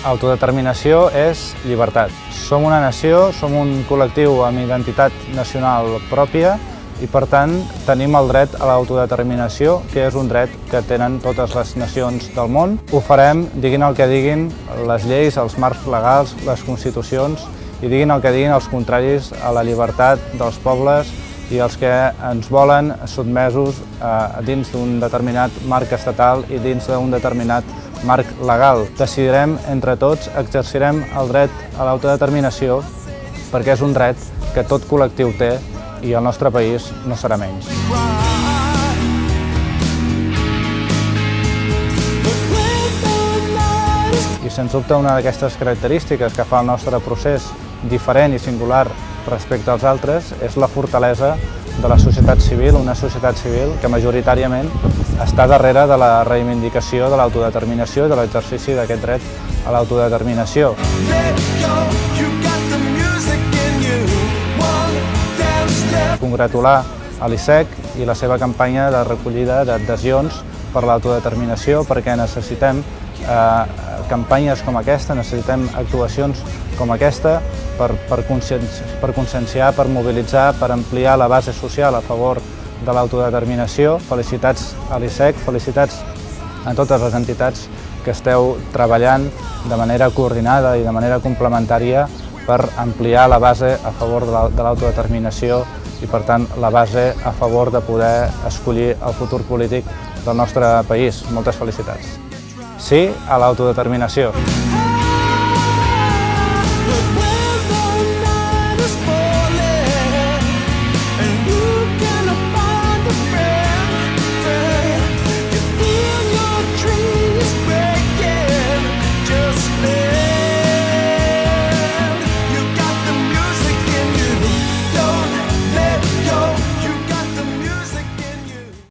Autodeterminació és llibertat. Som una nació, som un col·lectiu amb identitat nacional pròpia i, per tant, tenim el dret a l'autodeterminació, que és un dret que tenen totes les nacions del món. Ho farem, diguin el que diguin les lleis, els marcs legals, les constitucions, i diguin el que diguin els contraris a la llibertat dels pobles i els que ens volen sotmesos dins d'un determinat marc estatal i dins d'un determinat marc legal. Decidirem entre tots, exercirem el dret a l'autodeterminació perquè és un dret que tot col·lectiu té i el nostre país no serà menys. I sens dubte una d'aquestes característiques que fa el nostre procés diferent i singular respecte als altres és la fortalesa de la societat civil, una societat civil que majoritàriament està darrere de la reivindicació de l'autodeterminació i de l'exercici d'aquest dret a l'autodeterminació. Congratular a l'ISEC i la seva campanya de recollida d'adhesions per l'autodeterminació, perquè necessitem campanyes com aquesta, necessitem actuacions com aquesta per conscienciar, per mobilitzar, per ampliar la base social a favor de l'autodeterminació. Felicitats a l'ISEC, felicitats a totes les entitats que esteu treballant de manera coordinada i de manera complementària per ampliar la base a favor de l'autodeterminació i, per tant, la base a favor de poder escollir el futur polític del nostre país. Moltes felicitats. Sí a l'autodeterminació.